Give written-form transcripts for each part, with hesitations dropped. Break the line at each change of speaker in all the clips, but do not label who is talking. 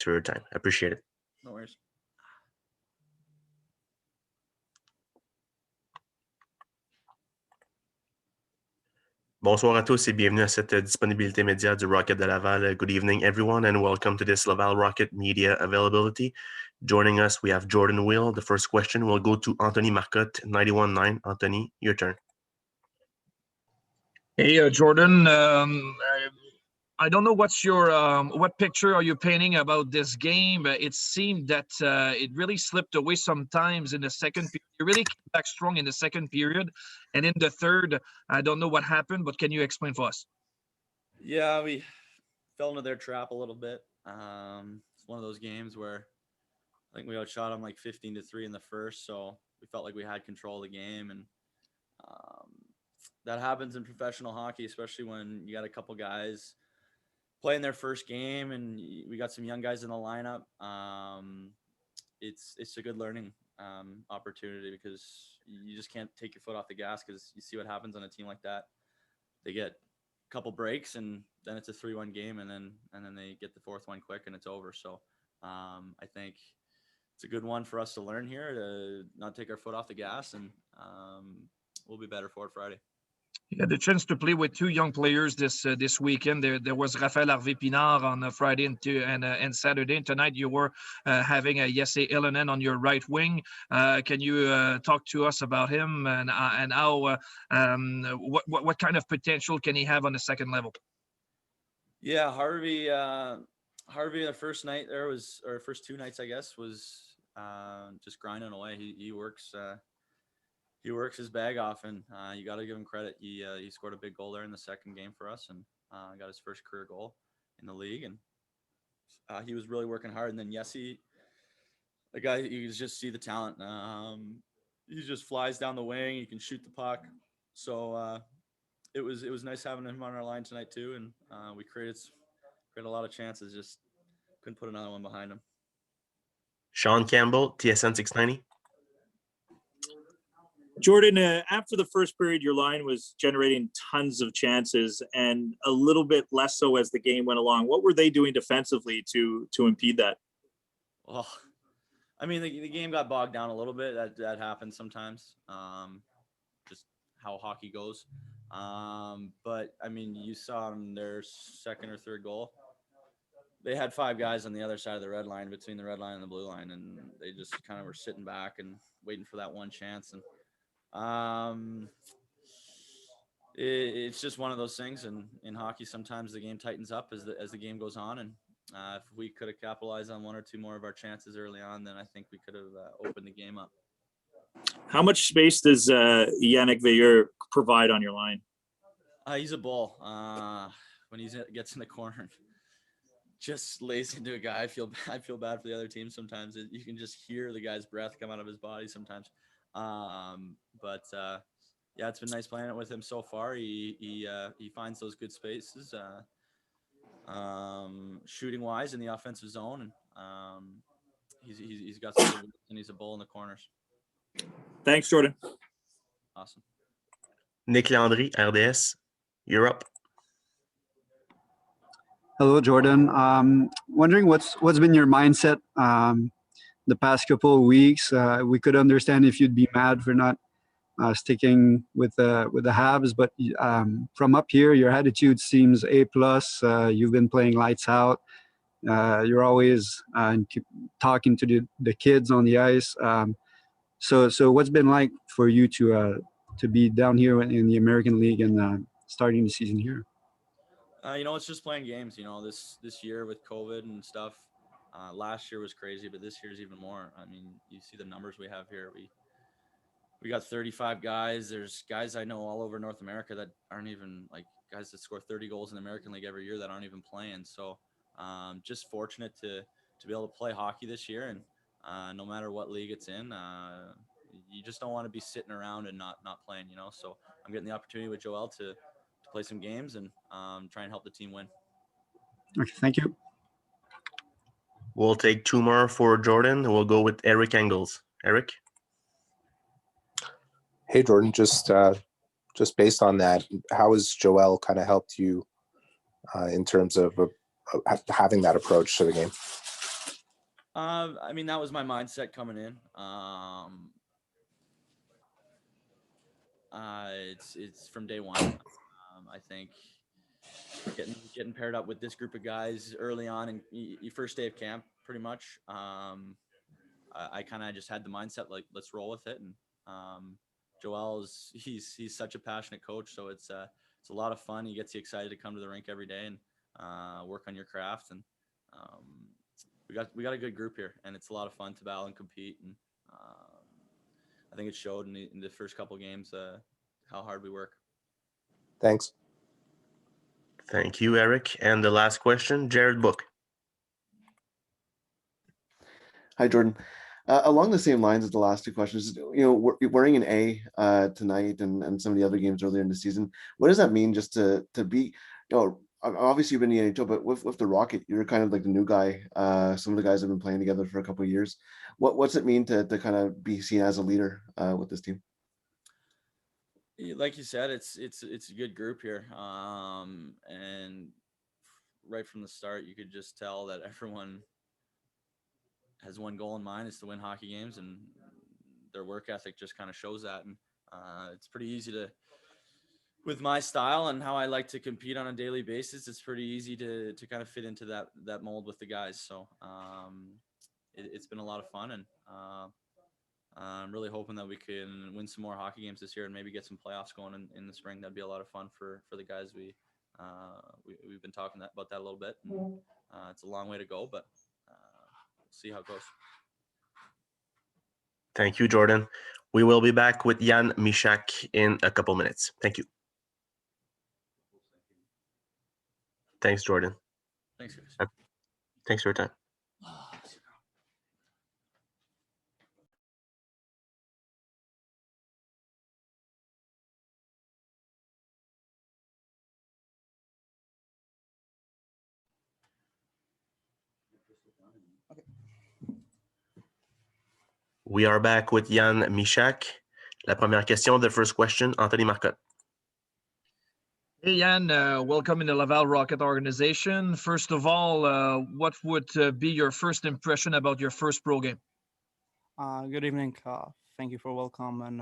to your time. I appreciate it.
No worries.
Bonsoir à tous et bienvenue à cette disponibilité média du Rocket de Laval. Good evening, everyone, and welcome to this Lavalrocket media availability. Joining us, we have Jordan Weal. The first question will go to Anthony Marcotte, 91.9. Anthony, your turn.
Hey, Jordan. I don't know what's your what picture are you painting about this game. It seemed that it really slipped away sometimes in the second period. You really came back strong in the second period, and in the third, I don't know what happened, but can you explain for us?
Yeah, we fell into their trap a little bit. It's one of those games where I think we outshot them like 15-3 in the first, so we felt like we had control of the game, and that happens in professional hockey, especially when you got a couple guys playing their first game, and we got some young guys in the lineup. It's a good learning opportunity because you just can't take your foot off the gas because you see what happens on a team like that. They get a couple breaks, and then it's a 3-1 game, and then they get the fourth one quick, and it's over. So I think it's a good one for us to learn here to not take our foot off the gas, and we'll be better for it Friday.
You had the chance to play with two young players this weekend. There was Raphaël Harvey-Pinard on Friday and Saturday. And tonight you were having a Jesse Ilonen on your right wing. Can you talk to us about him and how what kind of potential can he have on the second level?
Yeah, Harvey, the first night there was, or first two nights I guess, was just grinding away. He works. He works his bag off, and you got to give him credit. He scored a big goal there in the second game for us, and got his first career goal in the league. And he was really working hard. And then Yessi, the guy, you can just see the talent. He just flies down the wing. He can shoot the puck. So it was nice having him on our line tonight too. And we created a lot of chances. Just couldn't put another one behind him.
Sean Campbell, TSN 690.
Jordan, after the first period, your line was generating tons of chances and a little bit less so as the game went along. What were they doing defensively to impede that?
Well, I mean, the game got bogged down a little bit. That happens sometimes, just how hockey goes. But, I mean, you saw in their second or third goal, they had 5 guys on the other side of the red line, between the red line and the blue line, and they just kind of were sitting back and waiting for that one chance. And it's just one of those things, and in hockey sometimes the game tightens up as the game goes on, and if we could have capitalized on 1 or 2 more of our chances early on, then I think we could have opened the game up.
How much space does Yannick Veilleux provide on your line?
He's a bull. When he gets in the corner, just lays into a guy. I feel bad for the other team sometimes. You can just hear the guy's breath come out of his body sometimes. But yeah, it's been nice playing it with him so far. He finds those good spaces, shooting wise in the offensive zone, and he's got some good, and he's a bull in the corners.
Thanks, Jordan.
Awesome.
Nick Landry, RDS, you're up.
Hello, Jordan. Wondering what's been your mindset the past couple of weeks. We could understand if you'd be mad for not sticking with the Habs, but from up here, your attitude seems A+. You've been playing lights out. You're always talking to the kids on the ice. So what's been like for you to be down here in the American League and starting the season here?
It's just playing games. This year with COVID and stuff. Last year was crazy, but this year's even more. I mean, you see the numbers we have here. We got 35 guys. There's guys I know all over North America that aren't even, like, guys that score 30 goals in the American League every year that aren't even playing. So just fortunate to be able to play hockey this year. And no matter what league it's in, you just don't want to be sitting around and not playing, So I'm getting the opportunity with Joel to play some games and try and help the team win.
Okay, thank you.
We'll take 2 more for Jordan. We'll go with Eric Engels. Eric?
Hey, Jordan, just based on that, how has Joel kind of helped you in terms of having that approach to the game?
I mean, that was my mindset coming in. It's from day one. I think getting paired up with this group of guys early on in your first day of camp, pretty much. I kind of just had the mindset like, let's roll with it. And Joel's he's such a passionate coach, so it's a lot of fun. He gets you excited to come to the rink every day and work on your craft. And um, we got a good group here, and it's a lot of fun to battle and compete. And I think it showed in the first couple games how hard we work.
Thanks.
Thank you, Eric. And the last question, Jared Book.
Hi, Jordan. Along the same lines as the last two questions, wearing an A tonight and some of the other games earlier in the season, what does that mean just to be, obviously you've been in the NHL, but with the Rocket, you're kind of like the new guy. Some of the guys have been playing together for a couple of years. What's it mean to kind of be seen as a leader with this team?
Like you said, it's a good group here, and right from the start, you could just tell that everyone has one goal in mind: is to win hockey games, and their work ethic just kind of shows that. And it's pretty easy to, with my style and how I like to compete on a daily basis, it's pretty easy to kind of fit into that mold with the guys. So it's been a lot of fun, and I'm really hoping that we can win some more hockey games this year and maybe get some playoffs going in the spring. That'd be a lot of fun for the guys. We've been talking about that a little bit. And, it's a long way to go, but we'll see how it goes.
Thank you, Jordan. We will be back with Jan Mysak in a couple minutes. Thank you. Thanks, Jordan.
Thanks, guys.
Thanks for your time. We are back with Jan Mysak. La première question, the first question, Anthony Marcotte.
Hey, Jan, welcome in the Lavalrocket organization. First of all, what would be your first impression about your first pro game?
Good evening. Thank you for welcome. And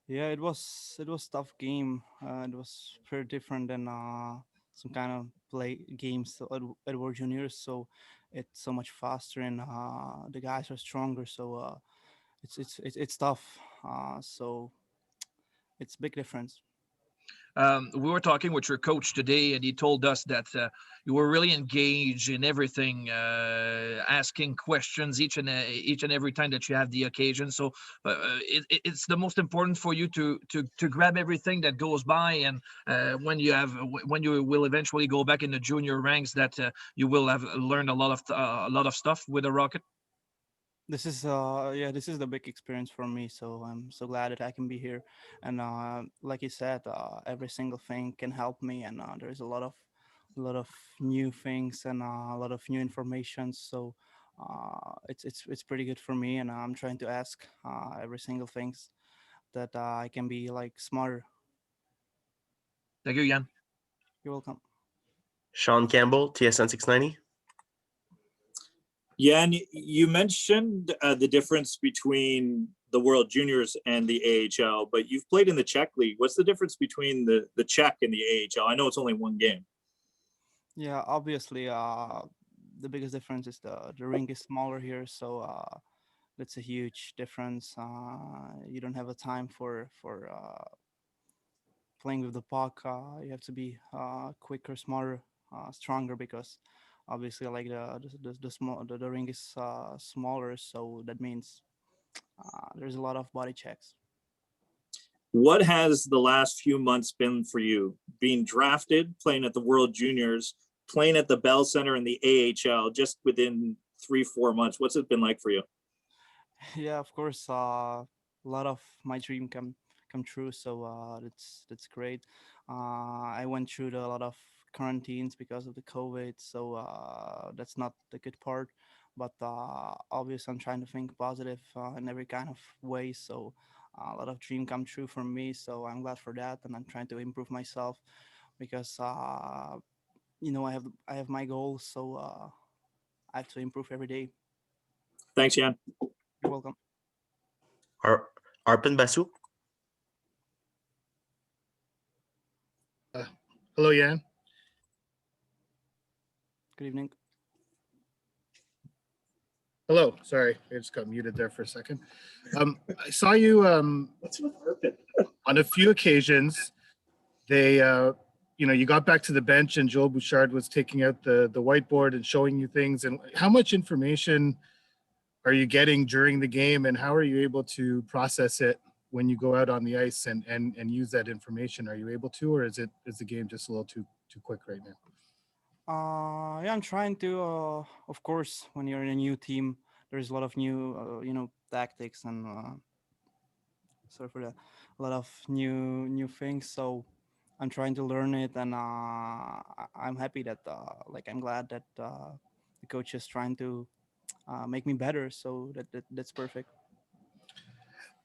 yeah, it was tough game. It was pretty different than some kind of play games at World Juniors. So it's so much faster, and the guys are stronger. So it's tough. So it's big difference.
We were talking with your coach today, and he told us that you were really engaged in everything, asking questions each and every time that you have the occasion. So it's the most important for you to grab everything that goes by, and when you will eventually go back in the junior ranks, that you will have learned a lot of stuff with the Rocket.
This is this is the big experience for me, so I'm so glad that I can be here. And like you said, every single thing can help me, and there's a lot of new things and a lot of new information. So it's pretty good for me, and I'm trying to ask every single things that I can be like smarter.
Thank you, Jan.
You're welcome.
Sean Campbell, TSN 690.
Yeah, and you mentioned the difference between the World Juniors and the AHL, but you've played in the Czech League. What's the difference between the Czech and the AHL? I know it's only one game.
Yeah, obviously, the biggest difference is the ring is smaller here, so that's a huge difference. You don't have a time for playing with the puck. You have to be quicker, smarter, stronger, because obviously, like the ring is smaller, so that means there's a lot of body checks.
What has the last few months been for you? Being drafted, playing at the World Juniors, playing at the Bell Center in the AHL, just within 3-4 months. What's it been like for you?
Yeah, of course, a lot of my dream come true. So that's great. I went through a lot of quarantines because of the COVID, so that's not the good part. But obviously, I'm trying to think positive in every kind of way. So a lot of dream come true for me. So I'm glad for that, and I'm trying to improve myself because I have my goals. So I have to improve every day.
Thanks, Jan.
You're welcome.
Arpin Basu.
Hello, Jan.
Good evening.
Hello. Sorry, I just got muted there for a second. I saw you
What's with Arpin?
on a few occasions. They, you got back to the bench and Joel Bouchard was taking out the whiteboard and showing you things. And how much information are you getting during the game, and how are you able to process it when you go out on the ice and use that information? Are you able to, or is the game just a little too quick right now?
Yeah, I'm trying to. Of course, when you're in a new team, there's a lot of new, tactics and sorry for that, a lot of new things. So I'm trying to learn it, and I'm happy that, I'm glad that the coach is trying to make me better. So that's perfect.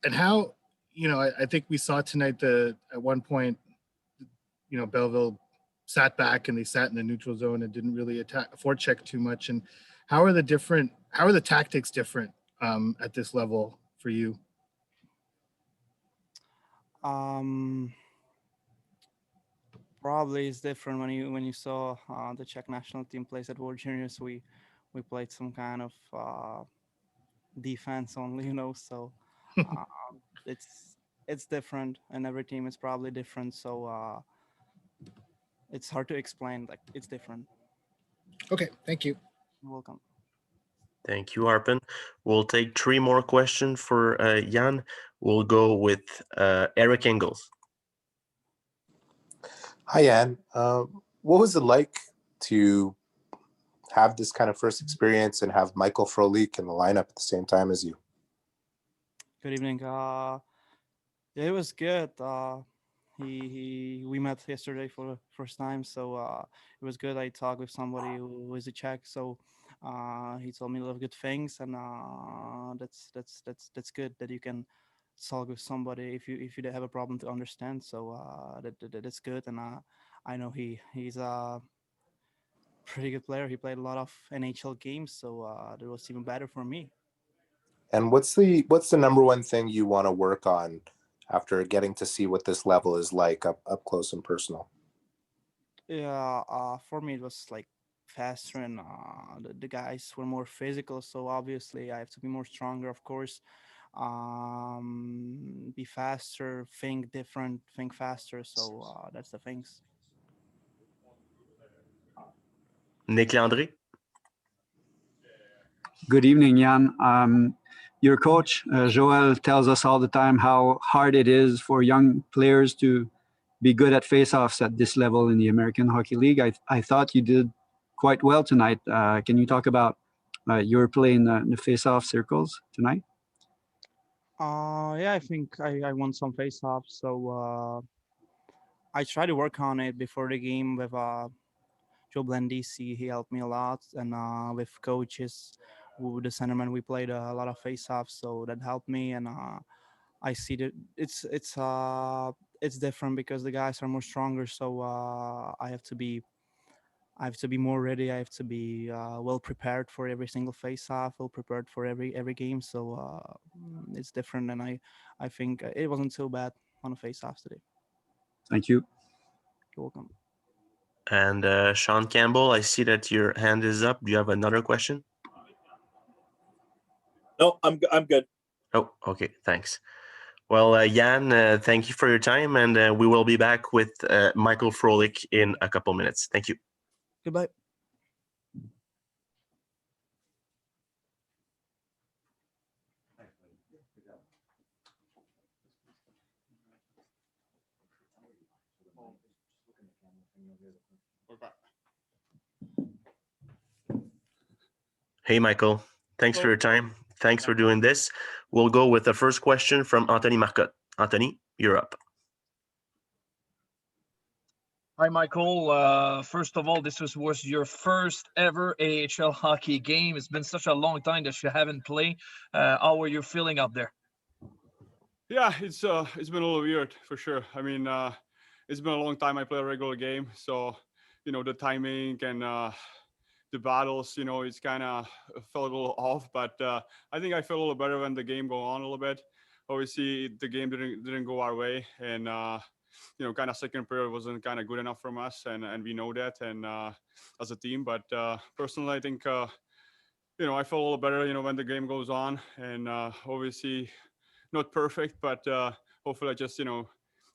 And how, I think we saw tonight at one point, Belleville sat back and they sat in the neutral zone and didn't really forecheck too much. And how are the tactics different at this level for you?
Probably it's different when you saw the Czech national team plays at World Juniors. We played some kind of defense only, so it's different, and every team is probably different. So it's hard to explain. Like, it's different.
Okay, thank you.
You're welcome.
Thank you, Arpin. We'll take 3 more questions for Jan. We'll go with Eric Engels.
Hi, Jan. What was it like to have this kind of first experience and have Michael Frolik in the lineup at the same time as you?
Good evening. Yeah, it was good. We met yesterday for the first time, so it was good. I talked with somebody who is a Czech, so he told me a lot of good things, and that's good that you can talk with somebody if you have a problem to understand. So that's good, and I know he's a pretty good player. He played a lot of NHL games, so that was even better for me.
And what's the number one thing you want to work on after getting to see what this level is like up close and personal?
Yeah, for me it was like faster, and the guys were more physical. So obviously I have to be more stronger, of course. Be faster, think different, think faster. So that's the things.
Nick Landry.
Good evening, Jan. Your coach, Joel, tells us all the time how hard it is for young players to be good at face-offs at this level in the American Hockey League. I thought you did quite well tonight. Can you talk about your play in the face-off circles tonight?
Yeah, I think I won some face-offs. So I tried to work on it before the game with Joe Blandisi. He helped me a lot, and with coaches, with the centerman, we played a lot of face-offs, so that helped me. And I see that it's different because the guys are more stronger. So I have to be more ready. I have to be well prepared for every single face-off, well prepared for every game. So it's different, and I think it wasn't so bad on the face-offs today.
Thank you.
You're welcome.
And Sean Campbell, I see that your hand is up. Do you have another question?
No, I'm good.
Oh, okay. Thanks. Well, Jan, thank you for your time, and we will be back with Michael Frolik in a couple minutes. Thank you.
Goodbye.
Hey, Michael. Thanks for your time. Thanks for doing this. We'll go with the first question from Anthony Marcotte. Anthony, you're up.
Hi, Michael. First of all, this was your first ever AHL hockey game. It's been such a long time that you haven't played. How were you feeling out there?
Yeah, it's been a little weird for sure. I mean, it's been a long time I play a regular game, so the timing and the battles, it's kind of felt a little off. But I think I felt a little better when the game go on a little bit. Obviously, the game didn't go our way, and kind of second period wasn't kind of good enough from us, and we know that, and as a team. But personally, I think I feel a little better, when the game goes on, and obviously not perfect, but hopefully I just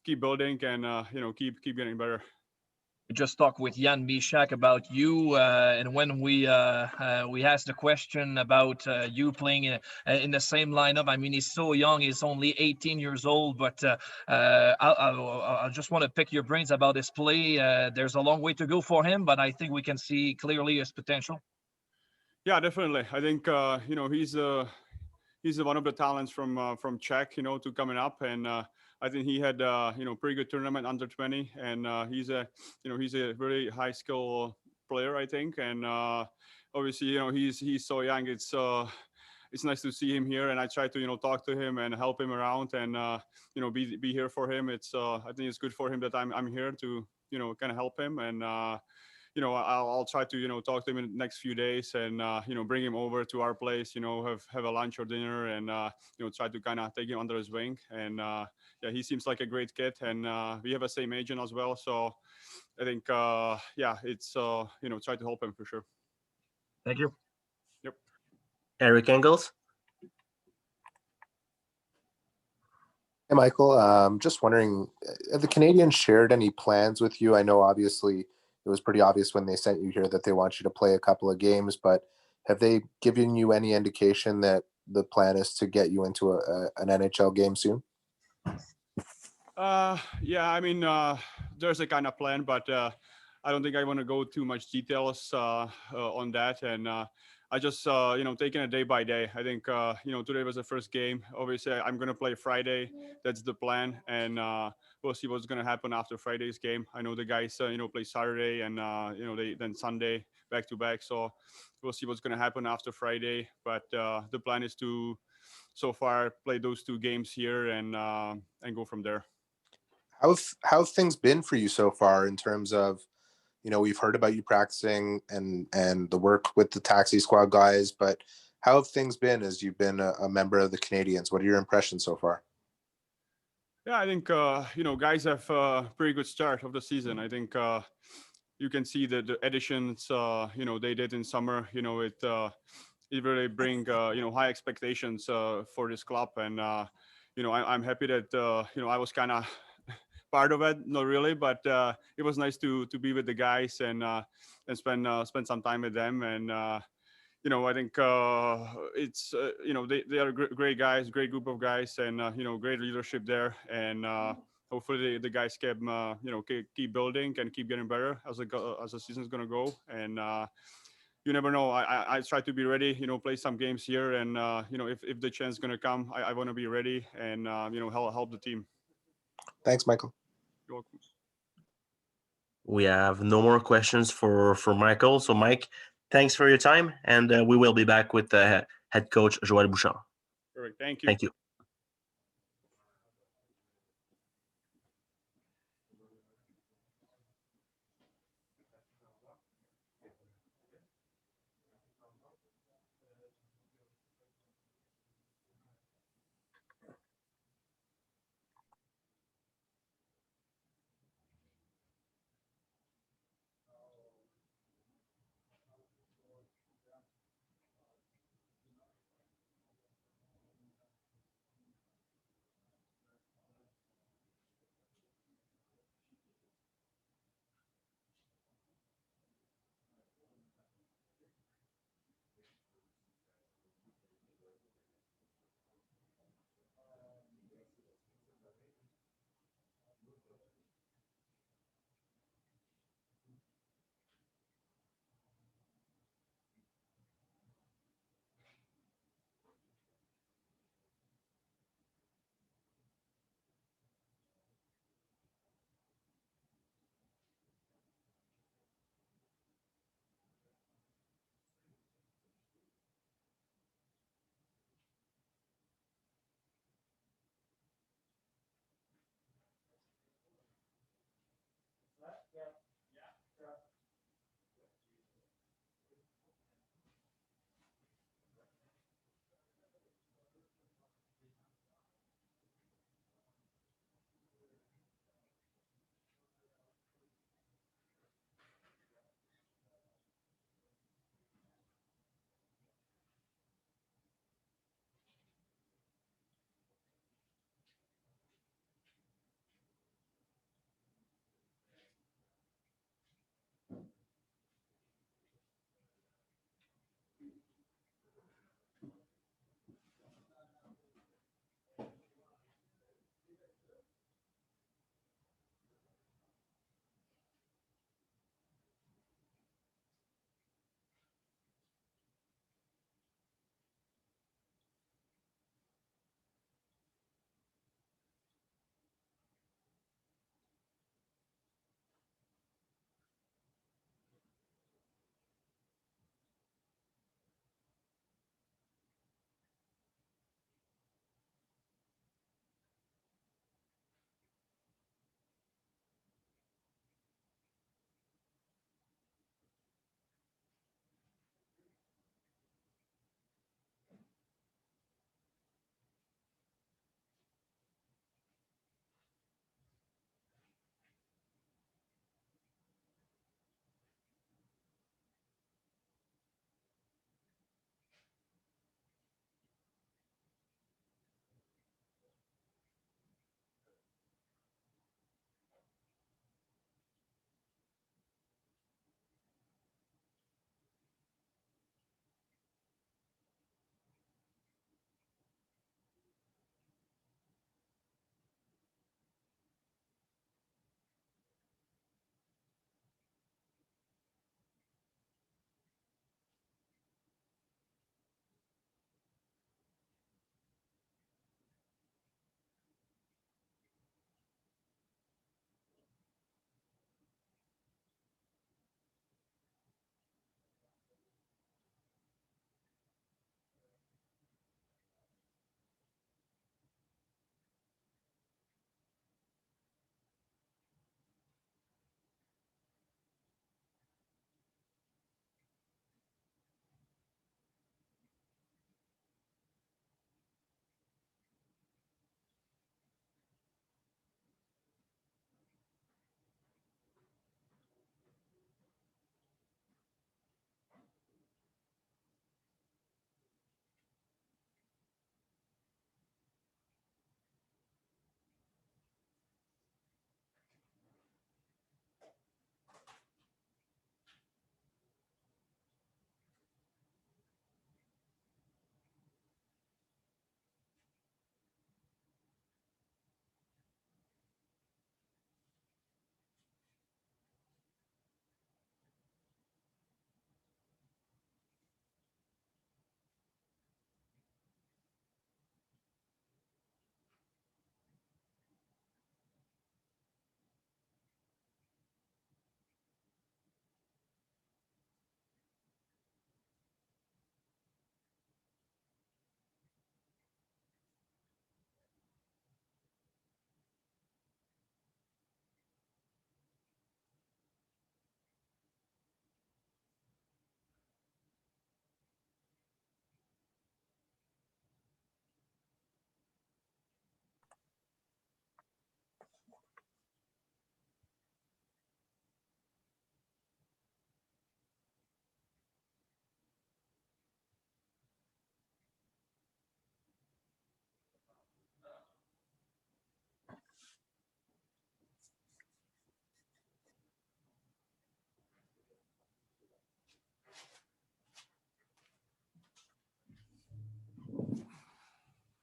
keep building and keep getting better.
We just talked with Jan Mysak about you, and when we asked the question about you playing in the same lineup. I mean, he's so young; he's only 18 years old. But I just want to pick your brains about his play. There's a long way to go for him, but I think we can see clearly his potential.
Yeah, definitely. I think he's one of the talents from Czech, to coming up, and I think he had pretty good tournament under 20, and he's a very high skill player, I think, and obviously he's so young. It's nice to see him here, and I try to talk to him and help him around, and be here for him. I think it's good for him that I'm here to kind of help him, and I'll try to talk to him in the next few days, and bring him over to our place, have a lunch or dinner, and try to kind of take him under his wing. And yeah, he seems like a great kid, and we have a same agent as well, so I think it's try to help him for sure.
Thank you.
Yep.
Eric Engels.
Hey, Michael. Just wondering, have the Canadians shared any plans with you? I know obviously it was pretty obvious when they sent you here that they want you to play a couple of games, but have they given you any indication that the plan is to get you into an NHL game soon?
Yeah, I mean, there's a kind of plan, but I don't think I want to go too much details on that. And I just, taking it day by day. I think, today was the first game. Obviously, I'm going to play Friday. That's the plan. And we'll see what's going to happen after Friday's game. I know the guys, play Saturday and, then Sunday back to back. So we'll see what's going to happen after Friday. But the plan is to, so far, play those two games here and go from there.
How have things been for you so far in terms of, we've heard about you practicing and the work with the taxi squad guys, but how have things been as you've been a member of the Canadians? What are your impressions so far?
Yeah, I think, guys have a pretty good start of the season. I think you can see the additions, they did in summer, it really bring, high expectations for this club. And, I'm happy that, I was kind of part of it, not really, but it was nice to be with the guys and spend some time with them. And I think it's they are great guys, great group of guys, and great leadership there. And hopefully the guys can keep building and keep getting better as the season's gonna go. And you never know. I try to be ready. Play some games here, and if the chance is gonna come, I want to be ready and help the team.
Thanks, Michael.
You're welcome.
We have no more questions for Michael. So, Mike, thanks for your time, and we will be back with head coach Joel Bouchard.
Perfect. Thank you.
Thank you.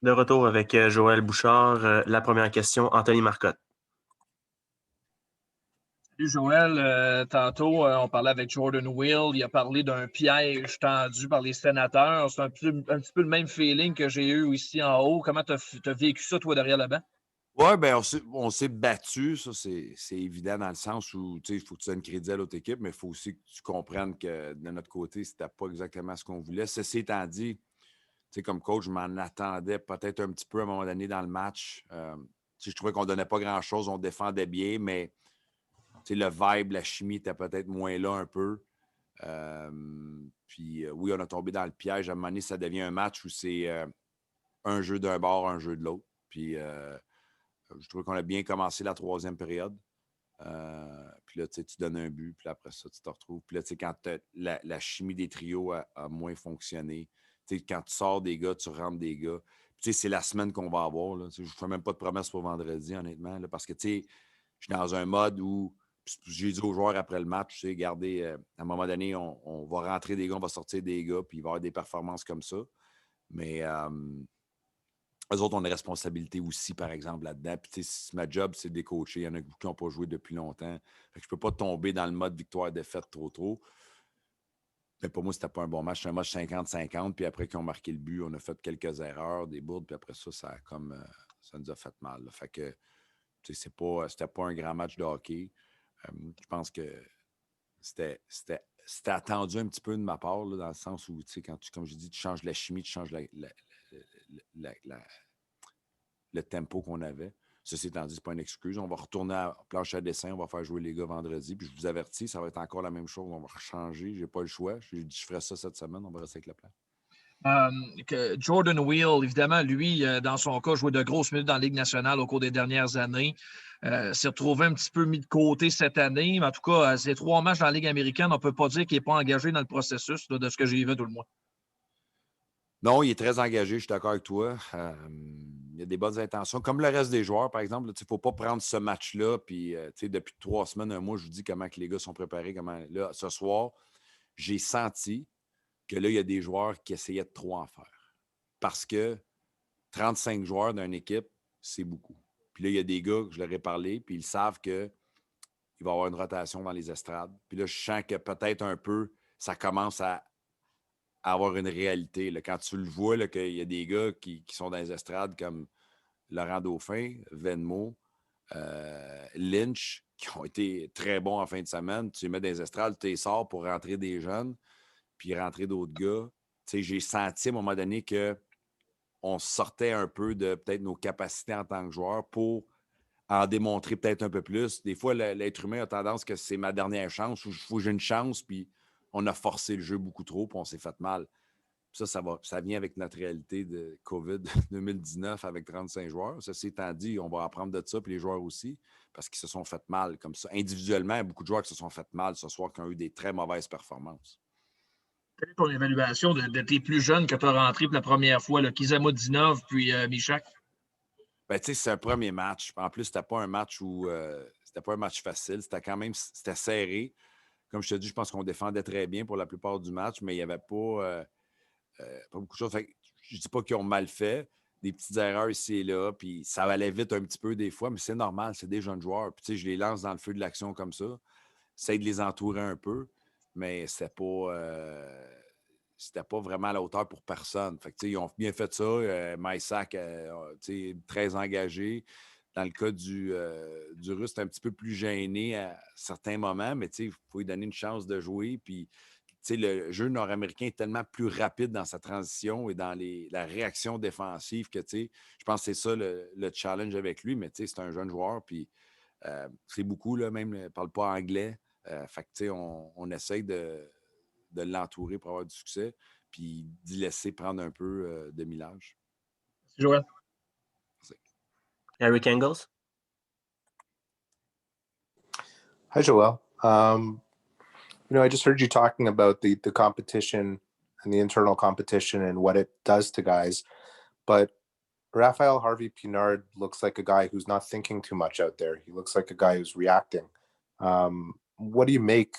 De retour avec Joel Bouchard. La première question, Anthony Marcotte.
Salut Joël, tantôt on parlait avec Jordan Weal, il a parlé d'un piège tendu par les sénateurs. C'est un petit peu le même feeling que j'ai eu ici en haut. Comment tu as vécu ça, toi, derrière la banc?
Oui, bien, on s'est battu, ça c'est évident dans le sens où il faut que tu donnes crédit à l'autre équipe, mais il faut aussi que tu comprennes que de notre côté, c'était pas exactement ce qu'on voulait. Ceci étant dit, comme coach, je m'en attendais peut-être un petit peu à un moment donné dans le match. Je trouvais qu'on ne donnait pas grand-chose, on défendait bien, mais le vibe, la chimie était peut-être moins là un peu. Puis oui, on a tombé dans le piège. À un moment donné, ça devient un match où c'est un jeu d'un bord, un jeu de l'autre. Puis je trouvais qu'on a bien commencé la troisième période. Puis là, tu donnes un but, puis après ça, tu te retrouves. Puis là, quand la chimie des trios a moins fonctionné, quand tu sors des gars, tu rentres des gars. Puis c'est la semaine qu'on va avoir. Là, je ne fais même pas de promesses pour vendredi, honnêtement, là, parce que je suis dans un mode où j'ai dit aux joueurs après le match, regardez, à un moment donné, on va rentrer des gars, on va sortir des gars, puis il va y avoir des performances comme ça. Mais eux autres ont des responsabilités aussi, par exemple, là-dedans. Puis, ma job, c'est de les coacher. Il y en a beaucoup qui n'ont pas joué depuis longtemps. Fait que je ne peux pas tomber dans le mode victoire-défaite trop. Mais pour moi, c'était pas un bon match. C'était un match 50-50. Puis après qu'ils ont marqué le but, on a fait quelques erreurs, des bourdes. Puis après ça, ça nous a fait mal. Là. Fait que c'était pas un grand match de hockey. Je pense que c'était attendu un petit peu de ma part, là, dans le sens où, comme je dis, tu changes la chimie, tu changes le tempo qu'on avait. Ceci étant dit, ce n'est pas une excuse. On va retourner à planche à dessin, on va faire jouer les gars vendredi. Puis je vous avertis, ça va être encore la même chose. On va changer. Je n'ai pas le choix. Je ferai ça cette semaine. On va rester avec le plan.
Jordan Weal, évidemment, lui, dans son cas, joué de grosses minutes dans la Ligue nationale au cours des dernières années. S'est retrouvé un petit peu mis de côté cette année. Mais en tout cas, ces 3 matchs dans la Ligue américaine, on ne peut pas dire qu'il n'est pas engagé dans le processus, là, de ce que j'ai vu tout le monde.
Non, il est très engagé, je suis d'accord avec toi. Il a des bonnes intentions. Comme le reste des joueurs, par exemple, il ne faut pas prendre ce match-là. Puis, depuis 3 semaines, un mois, je vous dis comment que les gars sont préparés. Là, ce soir, j'ai senti que là, il y a des joueurs qui essayaient de trop en faire. Parce que 35 joueurs d'une équipe, c'est beaucoup. Puis là, il y a des gars, je leur ai parlé, puis ils savent qu'il va y avoir une rotation dans les estrades. Puis là, je sens que peut-être un peu, ça commence à avoir une réalité. Là. Quand tu le vois, là, qu'il y a des gars qui sont dans les estrades comme Laurent Dauphin, Venmo, Lynch, qui ont été très bons en fin de semaine, tu les mets dans les estrades, tu les sors pour rentrer des jeunes, puis rentrer d'autres gars. J'ai senti à un moment donné qu'on sortait un peu de peut-être nos capacités en tant que joueur pour en démontrer peut-être un peu plus. Des fois, l'être humain a tendance que c'est ma dernière chance, ou il faut que j'ai une chance, puis on a forcé le jeu beaucoup trop, puis on s'est fait mal. Puis ça vient avec notre réalité de COVID 2019 avec 35 joueurs. Ceci étant dit, on va apprendre de ça, puis les joueurs aussi, parce qu'ils se sont fait mal comme ça. Individuellement, il y a beaucoup de joueurs qui se sont fait mal ce soir, qui ont eu des très mauvaises performances.
Quelle est ton évaluation de tes plus jeunes que tu as rentrés pour la première fois, là, Kizama Dinov puis Mysak?
Ben, c'est un premier match. En plus, c'était pas un match c'était pas un match facile. C'était serré. Comme je te dis, je pense qu'on défendait très bien pour la plupart du match, mais il n'y avait pas beaucoup de choses. Fait que, je ne dis pas qu'ils ont mal fait. Des petites erreurs ici et là, puis ça allait vite un petit peu des fois, mais c'est normal, c'est des jeunes joueurs. Puis, je les lance dans le feu de l'action comme ça. J'essaie de les entourer un peu, mais c'était pas vraiment à la hauteur pour personne. Fait que, ils ont bien fait ça. Mysak, très engagé. Dans le cas du Russe, c'est un petit peu plus gêné à certains moments, mais il faut lui donner une chance de jouer. Puis, le jeu nord-américain est tellement plus rapide dans sa transition et dans la réaction défensive que je pense que c'est ça le challenge avec lui. Mais c'est un jeune joueur, puis c'est beaucoup, là, même, il ne parle pas anglais. Fait que on essaye de l'entourer pour avoir du succès, puis d'y laisser prendre un peu de millage.
Joël.
Eric Engels.
Hi, Joel. I just heard you talking about the competition and the internal competition and what it does to guys. But Raphael Harvey-Pinard looks like a guy who's not thinking too much out there. He looks like a guy who's reacting. What do you make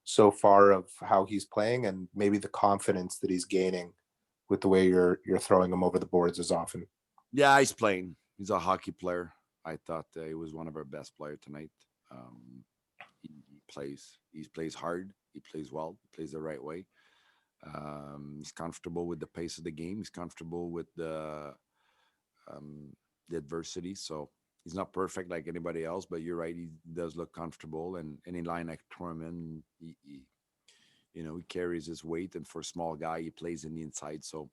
so far of how he's playing and maybe the confidence that he's gaining with the way you're throwing him over the boards as often?
Yeah, he's playing. He's a hockey player. I thought he was one of our best players tonight. He plays hard. He plays well. He plays the right way. He's comfortable with the pace of the game. He's comfortable with the adversity. So he's not perfect like anybody else, but you're right. He does look comfortable. And any line like Torman, he carries his weight. And for a small guy, he plays in the inside. So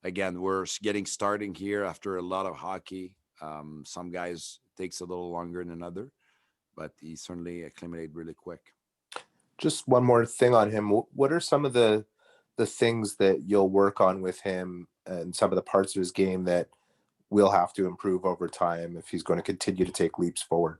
again, we're getting starting here after a lot of hockey. Some guys takes a little longer than other, but he certainly acclimated really quick.
Just one more thing on him. What are some of the things that you'll work on with him and some of the parts of his game that will have to improve over time if he's going to continue to take leaps forward?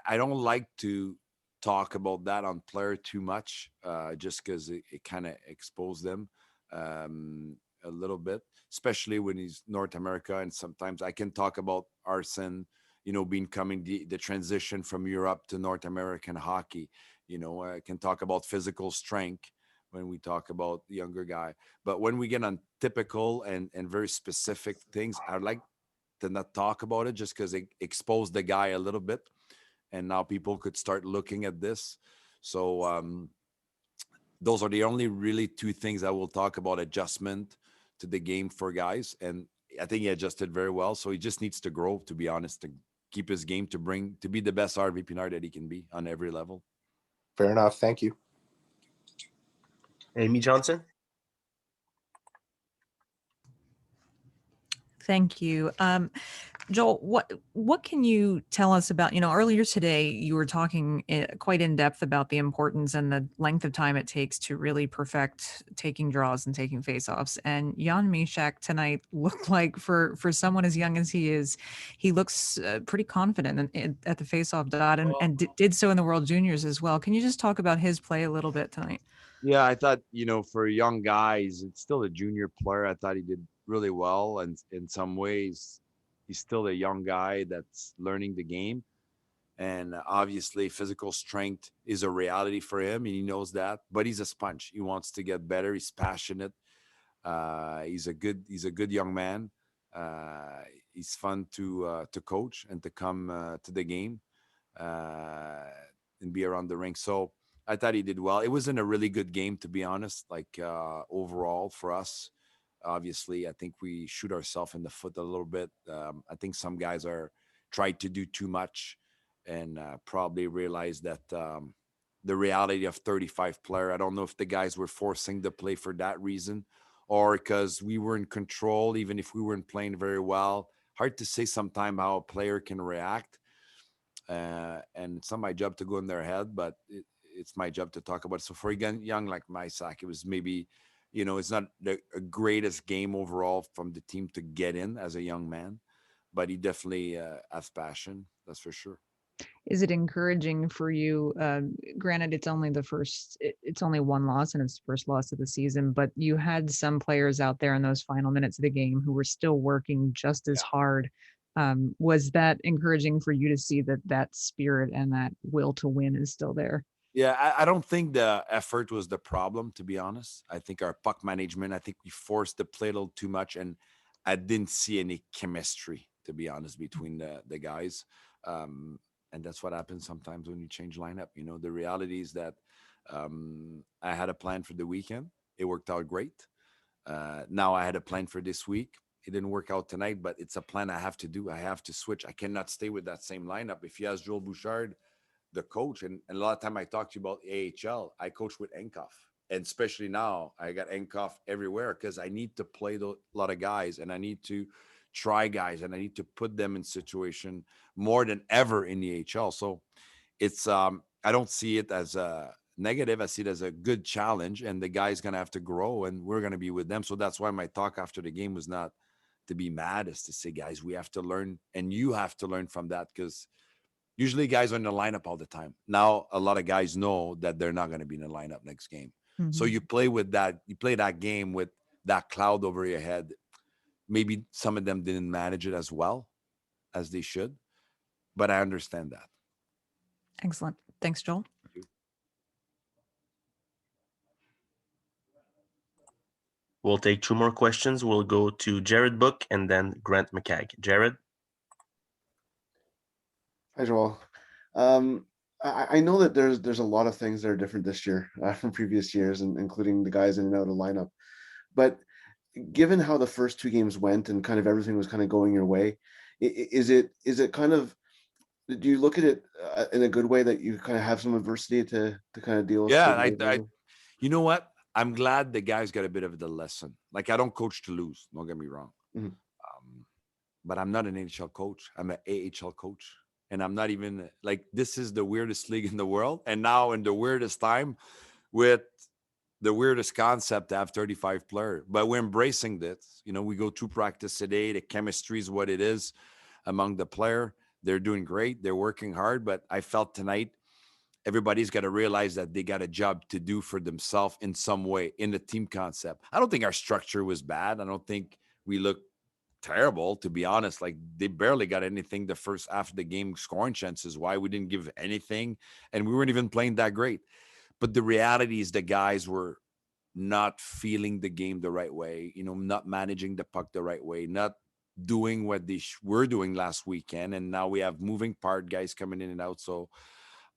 I don't like to talk about that on player too much, just because it kind of exposed them a little bit, especially when he's North America. And sometimes I can talk about Arsene, becoming the transition from Europe to North American hockey. I can talk about physical strength when we talk about the younger guy. But when we get on typical and very specific things, I'd like to not talk about it just because it exposed the guy a little bit. And now people could start looking at this. So those are the only really two things I will talk about: adjustment to the game for guys. And I think he adjusted very well. So he just needs to grow, to be honest, to keep his game to be the best RV Pinard that he can be on every level.
Fair enough. Thank you.
Amy Johnson.
Thank you. Joel, what can you tell us about, earlier today you were talking quite in depth about the importance and the length of time it takes to really perfect taking draws and taking faceoffs. And Jan Mysak tonight looked like, for someone as young as he is, he looks pretty confident at the faceoff dot and did so in the World Juniors as well. Can you just talk about his play a little bit tonight?
Yeah, I thought, for young guys, it's still a junior player. I thought he did really well. And in some ways, he's still a young guy that's learning the game. And obviously, physical strength is a reality for him, and he knows that. But he's a sponge. He wants to get better. He's passionate. He's a good young man. He's fun to coach and to come to the game and be around the rink. So I thought he did well. It wasn't a really good game, to be honest, overall for us. Obviously, I think we shoot ourselves in the foot a little bit. I think some guys tried to do too much and probably realized that the reality of 35 player, I don't know if the guys were forcing the play for that reason or because we were in control, even if we weren't playing very well. Hard to say sometime how a player can react. And it's not my job to go in their head, but it's my job to talk about it. So for a young like Mysak, it was maybe, it's not the greatest game overall from the team to get in as a young man, but he definitely has passion. That's for sure.
Is it encouraging for you? Granted, it's only it's only one loss and it's the first loss of the season, but you had some players out there in those final minutes of the game who were still working just as hard. Was that encouraging for you to see that spirit and that will to win is still there?
Yeah, I don't think the effort was the problem, to be honest. I think our puck management, I think we forced the play a little too much, and I didn't see any chemistry, to be honest, between the guys. And that's what happens sometimes when you change lineup. The reality is that I had a plan for the weekend. It worked out great. Now I had a plan for this week. It didn't work out tonight, but it's a plan I have to do. I have to switch. I cannot stay with that same lineup. If you ask Joel Bouchard, the coach, and a lot of time I talk to you about AHL, I coach with Enkov. And especially now, I got Enkov everywhere because I need to play a lot of guys and I need to try guys and I need to put them in situation more than ever in the AHL. So it's, I don't see it as a negative. I see it as a good challenge, and the guy's going to have to grow and we're going to be with them. So that's why my talk after the game was not to be mad, is to say, guys, we have to learn and you have to learn from that, because usually guys are in the lineup all the time. Now, a lot of guys know that they're not going to be in the lineup next game. Mm-hmm. So you play that game with that cloud over your head. Maybe some of them didn't manage it as well as they should, but I understand that.
Excellent. Thanks, Joel.
Thank you.
We'll take 2 more questions. We'll go to Jared Book and then Grant McCagg. Jared?
Hi, Joel. I know that there's a lot of things that are different this year from previous years, and including the guys in and out of the lineup. But given how the first 2 games went and kind of everything was kind of going your way, is it kind of, do you look at it in a good way that you kind of have some adversity to kind of deal with?
Yeah, you know what? I'm glad the guys got a bit of the lesson. Like, I don't coach to lose. Don't get me wrong.
Mhm.
But I'm not an NHL coach. I'm an AHL coach. And I'm not even like, this is the weirdest league in the world. And now in the weirdest time with the weirdest concept to have 35 players, but we're embracing this. You know, we go to practice today. The chemistry is what it is among the player. They're doing great. They're working hard. But I felt tonight, everybody's got to realize that they got a job to do for themselves in some way in the team concept. I don't think our structure was bad. I don't think we looked terrible, to be honest. Like, they barely got anything the first half of the game scoring chances. Why? We didn't give anything, and we weren't even playing that great. But the reality is the guys were not feeling the game the right way, you know, not managing the puck the right way, not doing what they were doing last weekend. And now we have moving part guys coming in and out. So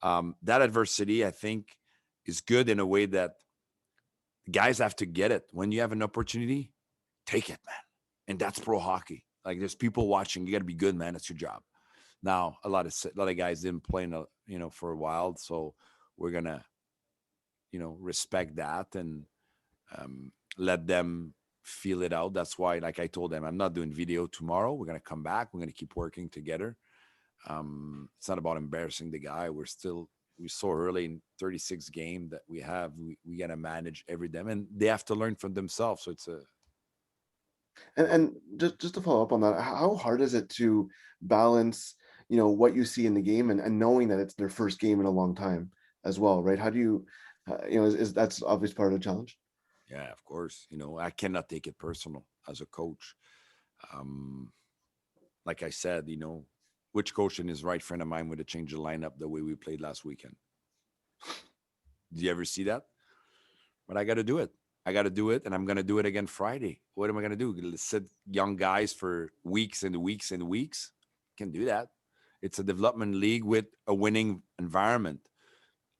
that adversity, I think, is good in a way that guys have to get it. When you have an opportunity, take it, man. And that's pro hockey. Like, there's people watching. You got to be good, man. That's your job. Now, a lot of guys didn't play, for a while, so we're gonna, respect that and let them feel it out. That's why, like I told them, I'm not doing video tomorrow. We're gonna come back. We're gonna keep working together. It's not about embarrassing the guy. We're so early in 36 game that we gotta manage every them, and they have to learn from themselves. So it's
And just to follow up on that, how hard is it to balance, what you see in the game and knowing that it's their first game in a long time as well, right? How do you, is that's obvious part of the challenge?
Yeah, of course. I cannot take it personal as a coach. Like I said, which coach in his right frame of mind would have changed the lineup the way we played last weekend? Do you ever see that? But I got to do it. And I'm going to do it again Friday. What am I going to do? Sit young guys for weeks and weeks and weeks? Can do that. It's a development league with a winning environment.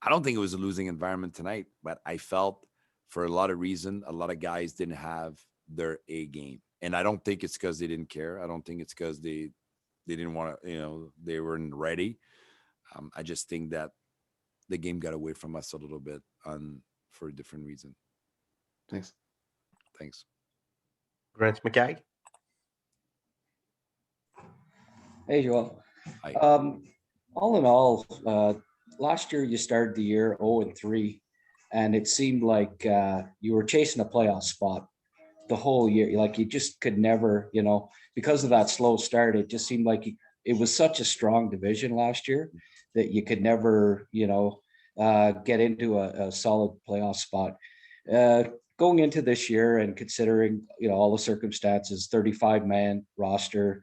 I don't think it was a losing environment tonight, but I felt for a lot of reasons, a lot of guys didn't have their A game. And I don't think it's because they didn't care. I don't think it's because they didn't want to, they weren't ready. I just think that the game got away from us a little bit for a different reason. Thanks.
Grant McCagg?
Hey, Joel.
Hi.
All in all, last year you started the year 0-3, and it seemed like you were chasing a playoff spot the whole year. Like, you just could never, because of that slow start, it just seemed like it was such a strong division last year that you could never, get into a solid playoff spot. Going into this year and considering, all the circumstances, 35-man roster,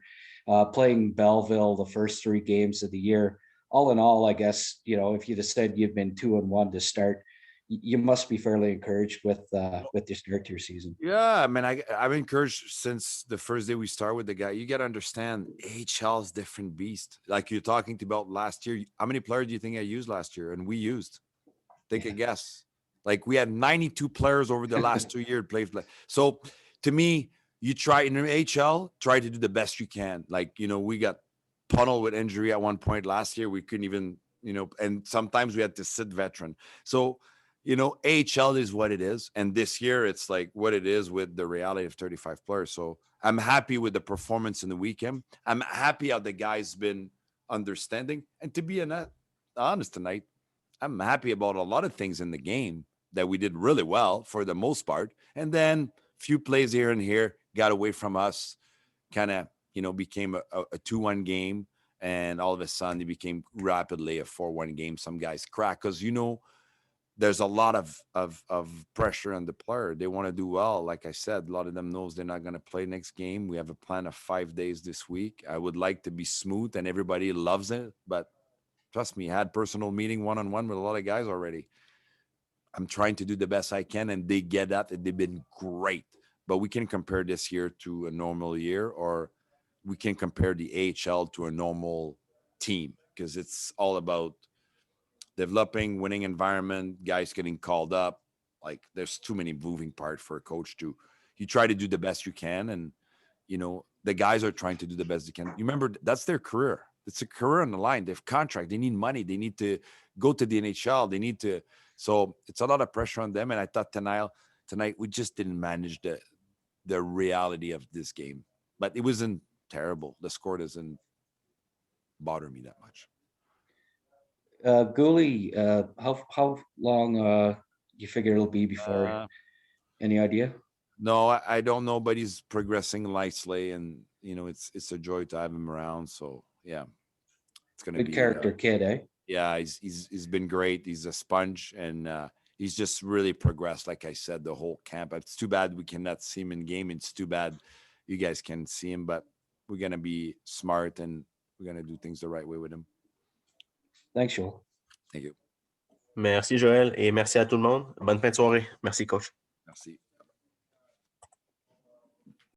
playing Belleville the first 3 games of the year, all in all, I guess, if you'd have said you've been 2-1 to start, you must be fairly encouraged with your start to your season.
Yeah, I mean, I've encouraged since the first day we start with the guy. You got to understand, AHL is different beast. Like you're talking about last year. How many players do you think I used last year? And we used? Take a guess. Like, we had 92 players over the last 2 years play. So to me, you try in the AHL, try to do the best you can. Like, we got puddled with injury at one point last year. We couldn't even, and sometimes we had to sit veteran. So, AHL is what it is. And this year it's like what it is with the reality of 35 players. So I'm happy with the performance in the weekend. I'm happy how the guys been understanding. And to be honest tonight, I'm happy about a lot of things in the game that we did really well for the most part. And then few plays here and here got away from us, kind of, became a 2-1 game. And all of a sudden it became rapidly a 4-1 game. Some guys crack because, there's a lot of pressure on the player. They want to do well. Like I said, a lot of them knows they're not going to play next game. We have a plan of 5 days this week. I would like to be smooth and everybody loves it. But trust me, I had personal meeting one-on-one with a lot of guys already. I'm trying to do the best I can, and they get that, and they've been great. but we can compare this year to a normal year, or we can compare the AHL to a normal team, because it's all about developing, winning environment, guys getting called up. Like, there's too many moving parts for a coach to, you try to do the best you can. And, you know, the guys are trying to do the best they can. You remember, that's their career. It's a career on the line. They have contract. They need money. They need to go to the NHL. They need to, so it's a lot of pressure on them. And I thought tonight we just didn't manage the reality of this game, but it wasn't terrible. The score doesn't bother me that much.
Goalie, how long you figure it'll be before? Any idea?
No, I don't know, but he's progressing nicely, and you know, it's a joy to have him around. So yeah, it's gonna
Good
be
character kid, eh?
Yeah, he's been great. He's a sponge, and he's just really progressed. Like I said, the whole camp. It's too bad we cannot see him in game. It's too bad you guys can see him, but we're gonna be smart and we're gonna do things the right way with him.
Thanks, Joel.
Thank you.
Merci, Joël, et merci à tout le monde. Bonne fin de soirée. Merci, coach.
Merci.